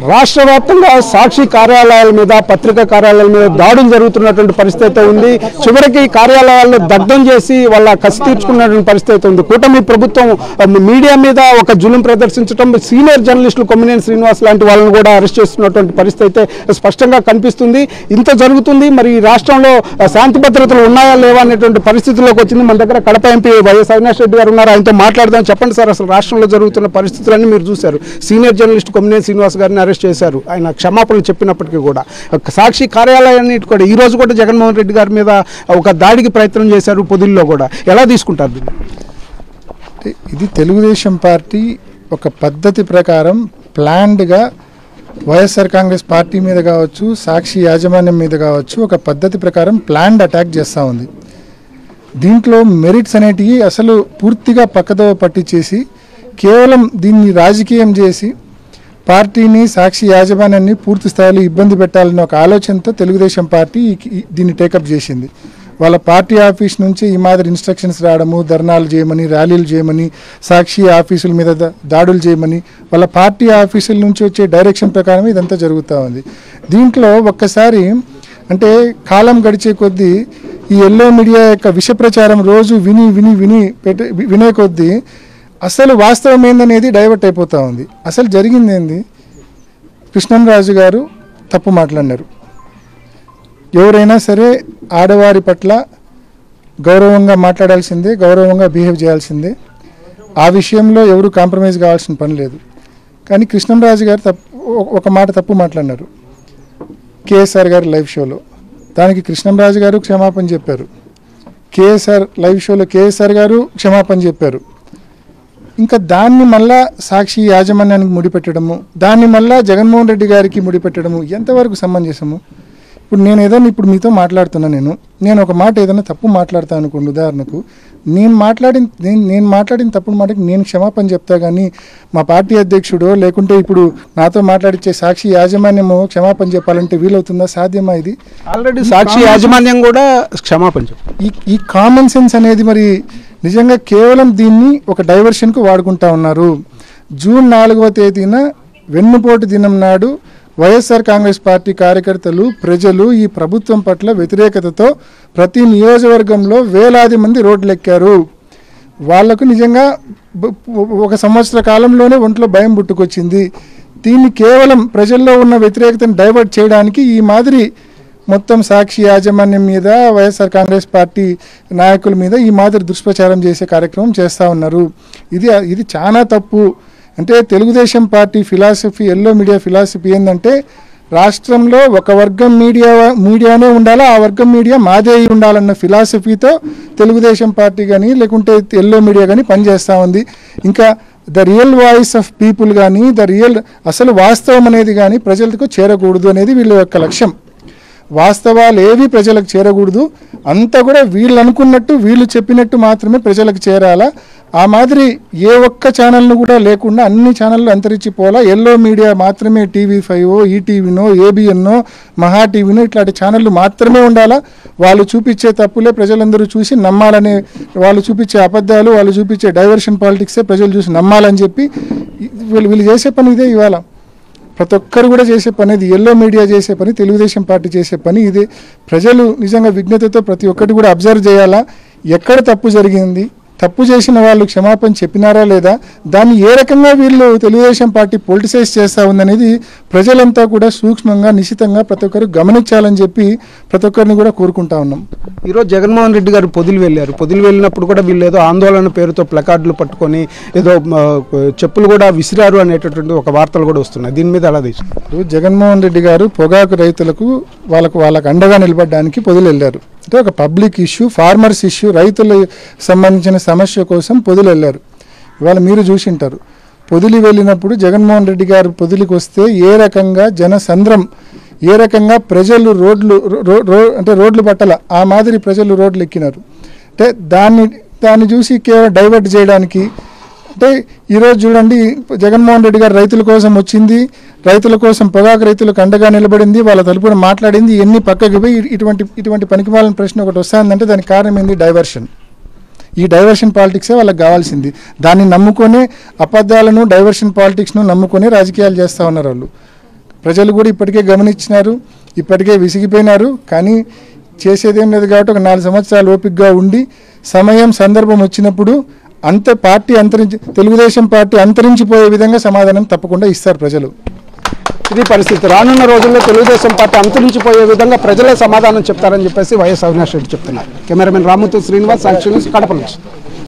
రాష్ట్ర వ్యాప్తంగా సాక్షి కార్యాలయాల మీద పత్రికా కార్యాలయాల మీద దాడులు జరుగుతున్నటువంటి పరిస్థితి ఉంది. చివరికి కార్యాలయాలను దగ్ధం చేసి వాళ్ళ కసి తీర్చుకున్నటువంటి పరిస్థితి ఉంది. కూటమి ప్రభుత్వం మీడియా మీద ఒక జులుం ప్రదర్శించడం, సీనియర్ జర్నలిస్టులు కొమ్మినేని శ్రీనివాస్ లాంటి వాళ్ళని కూడా అరెస్ట్ చేస్తున్నటువంటి పరిస్థితి స్పష్టంగా కనిపిస్తుంది. ఇంత జరుగుతుంది, మరి ఈ రాష్ట్రంలో శాంతి భద్రతలు ఉన్నాయా లేవా అనేటువంటి పరిస్థితుల్లోకి వచ్చింది. మన దగ్గర కడప ఎంపీ వైఎస్ అవినాష్ రెడ్డి గారు ఉన్నారు, ఆయనతో మాట్లాడదాం. చెప్పండి సార్, అసలు రాష్ట్రంలో జరుగుతున్న పరిస్థితులన్నీ మీరు చూశారు. సీనియర్ జర్నలిస్ట్ కొమ్మినేని శ్రీనివాస్ గారిని అరెస్ట్ చేశారు. ఆయన క్షమాపణలు చెప్పినప్పటికీ కూడా సాక్షి కార్యాలయాన్ని కూడా ఈ రోజు కూడా జగన్మోహన్ రెడ్డి గారి మీద ఒక దాడికి ప్రయత్నం చేశారు పొదిల్లో కూడా. ఎలా తీసుకుంటారు దీన్ని? ఇది తెలుగుదేశం పార్టీ ఒక పద్ధతి ప్రకారం ప్లాన్డ్గా వైఎస్ఆర్ కాంగ్రెస్ పార్టీ మీద కావచ్చు, సాక్షి యాజమాన్యం మీద కావచ్చు, ఒక పద్ధతి ప్రకారం ప్లాన్డ్ అటాక్ చేస్తూ ఉంది. దీంట్లో మెరిట్స్ అనేటివి అసలు పూర్తిగా పక్కదో పట్టించేసి కేవలం దీన్ని రాజకీయం చేసి పార్టీని, సాక్షి యాజమాన్యాన్ని పూర్తి స్థాయిలో ఇబ్బంది పెట్టాలనే ఒక ఆలోచనతో తెలుగుదేశం పార్టీ దీన్ని టేకప్ చేసింది. వాళ్ళ పార్టీ ఆఫీస్ నుంచి ఈ మాదిరి ఇన్స్ట్రక్షన్స్ రావడము, ధర్నాలు చేయమని, ర్యాలీలు చేయమని, సాక్షి ఆఫీసుల మీద దాడులు చేయమని, వాళ్ళ పార్టీ ఆఫీసుల నుంచి వచ్చే డైరెక్షన్ ప్రకారం ఇదంతా జరుగుతూ ఉంది. దీంట్లో ఒక్కసారి అంటే కాలం గడిచే కొద్దీ ఈ ఎల్లో మీడియా యొక్క విష ప్రచారం రోజు విని విని విని వినే కొద్దీ అసలు వాస్తవం ఏందనేది డైవర్ట్ అయిపోతూ ఉంది. అసలు జరిగింది ఏంది? కృష్ణంరాజు గారు తప్పు మాట్లాడినారు. ఎవరైనా సరే ఆడవారి పట్ల గౌరవంగా మాట్లాడాల్సిందే, గౌరవంగా బిహేవ్ చేయాల్సిందే. ఆ విషయంలో ఎవరు కాంప్రమైజ్ కావాల్సిన పని లేదు. కానీ కృష్ణంరాజు గారు ఒక మాట తప్పు మాట్లాడినారు కేఎస్ఆర్ గారి లైవ్ షోలో. దానికి కృష్ణంరాజు గారు క్షమాపణ చెప్పారు. కేఎస్ఆర్ లైవ్ షోలో కేఎస్ఆర్ గారు క్షమాపణ చెప్పారు. ఇంకా దాన్ని మళ్ళా సాక్షి యాజమాన్యానికి ముడిపెట్టడము, దాన్ని మళ్ళా జగన్మోహన్ రెడ్డి గారికి ముడిపెట్టడము ఎంతవరకు సమంజసము? ఇప్పుడు నేను ఏదైనా ఇప్పుడు మీతో మాట్లాడుతున్నా, నేను ఒక మాట ఏదైనా తప్పు మాట్లాడతాను అనుకోండి. ఉదాహరణకు నేను మాట్లాడిన తప్పుడు మాటకి నేను క్షమాపణ చెప్తా, కానీ మా పార్టీ అధ్యక్షుడో లేకుంటే ఇప్పుడు నాతో మాట్లాడిచ్చే సాక్షి యాజమాన్యమో క్షమాపణ చెప్పాలంటే వీలవుతుందా? సాధ్యమా? ఇది ఆల్రెడీ సాక్షి యాజమాన్యం కూడా క్షమాపణ ఈ కామన్ సెన్స్ అనేది మరి నిజంగా కేవలం దీన్ని ఒక డైవర్షన్కు వాడుకుంటా ఉన్నారు. జూన్ 4వ తేదీన వెన్నుపోటు దినం నాడు వైఎస్ఆర్ కాంగ్రెస్ పార్టీ కార్యకర్తలు, ప్రజలు ఈ ప్రభుత్వం పట్ల వ్యతిరేకతతో ప్రతి నియోజకవర్గంలో వేలాది మంది రోడ్లెక్కారు. వాళ్లకు నిజంగా ఒక సంవత్సర కాలంలోనే ఒంట్లో భయం పుట్టుకొచ్చింది. దీన్ని కేవలం ప్రజల్లో ఉన్న వ్యతిరేకతను డైవర్ట్ చేయడానికి ఈ మాదిరి మొత్తం సాక్షి యాజమాన్యం మీద, వైఎస్ఆర్ కాంగ్రెస్ పార్టీ నాయకుల మీద ఈ మాదిరి దుష్ప్రచారం చేసే కార్యక్రమం చేస్తూ ఉన్నారు. ఇది చాలా తప్పు. అంటే Telugu Desam party philosophy, yellow media philosophy ఏంటంటే రాష్ట్రంలో ఒక వర్గం మీడియానే ఉండాలా, ఆ వర్గం మీడియా మాదే ఉండాలన్న ఫిలాసఫీతో తెలుగుదేశం పార్టీ కానీ లేకుంటే ఎల్లో మీడియా కానీ పనిచేస్తూ ఉంది. ఇంకా the real voice of people కానీ, అసలు వాస్తవం అనేది కానీ ప్రజలకు చేరకూడదు అనేది వీళ్ళ యొక్క లక్ష్యం. వాస్తవాలు ఏవి ప్రజలకు చేరకూడదు, అంతా కూడా వీళ్ళు అనుకున్నట్టు, వీళ్ళు చెప్పినట్టు మాత్రమే ప్రజలకు చేరాలా. ఆ మాదిరి ఏ ఒక్క ఛానల్ను కూడా లేకుండా అన్ని ఛానళ్ళు అంతరించిపోలా. ఎల్లో మీడియా మాత్రమే, TV5, ఈటీవీనో, ఏబిఎన్నో, మహా టీవీనో ఇట్లాంటి ఛానళ్ళు మాత్రమే ఉండాలా. వాళ్ళు చూపించే తప్పులే ప్రజలందరూ చూసి నమ్మాలనే, వాళ్ళు చూపించే అబద్ధాలు, వాళ్ళు చూపించే డైవర్షన్ పాలిటిక్సే ప్రజలు చూసి నమ్మాలని చెప్పి వీళ్ళు చేసే పని ఇదే. ఇవాళ ప్రతి ఒక్కరు కూడా చేసే పని ఇది. ఎల్లో మీడియా చేసే పని, తెలుగుదేశం పార్టీ చేసే పని ఇదే. ప్రజలు నిజంగా విజ్ఞతతో ప్రతి ఒక్కటి కూడా అబ్జర్వ్ చేయాలా. ఎక్కడ తప్పు జరిగింది, తప్పు చేసిన వాళ్ళు క్షమాపణ చెప్పినారా లేదా, దాన్ని ఏ రకంగా వీళ్ళు తెలుగుదేశం పార్టీ పొలిటిసైజ్ చేస్తూ ఉందనేది ప్రజలంతా కూడా సూక్ష్మంగా, నిశితంగా ప్రతి ఒక్కరు గమనించాలని చెప్పి ప్రతి ఒక్కరిని కూడా కోరుకుంటా ఉన్నాం. ఈరోజు జగన్మోహన్ రెడ్డి గారు పొదిలి వెళ్ళారు. పొదిలి వెళ్ళినప్పుడు కూడా వీళ్ళు ఏదో ఆందోళన పేరుతో ప్లకార్డులు పట్టుకొని ఏదో చెప్పులు కూడా విసిరారు అనేటటువంటి ఒక వార్తలు కూడా వస్తున్నాయి. దీని మీద ఎలా తీసుకున్నారు? జగన్మోహన్ రెడ్డి గారు పొగాకు రైతులకు వాళ్ళకు అండగా నిలబడడానికి పొదిలి వెళ్ళారు. అంటే ఒక పబ్లిక్ ఇష్యూ, ఫార్మర్స్ ఇష్యూ, రైతులకు సంబంధించిన సమస్య కోసం పొదిలి వెళ్ళారు. ఇవాళ మీరు చూసింటారు, పొదిలి వెళ్ళినప్పుడు జగన్మోహన్ రెడ్డి గారు పొదిలికి వస్తే ఏ రకంగా జనసంద్రం, ఏ రకంగా ప్రజలు రోడ్లు పట్టాల ఆ మాదిరి ప్రజలు రోడ్లు ఎక్కినారు. అంటే దాన్ని చూసి కేవలం డైవర్ట్ చేయడానికి. అంటే ఈరోజు చూడండి, జగన్మోహన్ రెడ్డి గారు రైతుల కోసం వచ్చింది, రైతుల కోసం పొగాకు రైతులకు అండగా నిలబడింది, వాళ్ళ తరపున మాట్లాడింది, ఎన్ని పక్కకి పోయి ఇటువంటి పనికిమాలిన ప్రశ్న ఒకటి వస్తుందంటే దానికి కారణం ఏంది? డైవర్షన్. ఈ డైవర్షన్ పాలిటిక్సే వాళ్ళకి కావాల్సింది. దాన్ని నమ్ముకొని అబద్ధాలను, డైవర్షన్ పాలిటిక్స్ను నమ్ముకొని రాజకీయాలు చేస్తూ ఉన్నారు వాళ్ళు. ప్రజలు కూడా ఇప్పటికే గమనించినారు, ఇప్పటికే విసిగిపోయినారు. కానీ చేసేదేం లేదు కాబట్టి ఒక 4 సంవత్సరాలు ఓపికగా ఉండి సమయం సందర్భం వచ్చినప్పుడు తెలుగుదేశం పార్టీ అంతరించిపోయే విధంగా సమాధానం తప్పకుండా ఇస్తారు ప్రజలు. ఇది పరిస్థితి. రానున్న రోజుల్లో తెలుగుదేశం పార్టీ అంతరించిపోయే విధంగా ప్రజలే సమాధానం చెప్తారని చెప్పేసి వైఎస్ అవినాష్ రెడ్డి చెప్తున్నారు. కెమెరామెన్ రాముతు శ్రీనివాస్, సాక్షి న్యూస్, కడప నుంచి.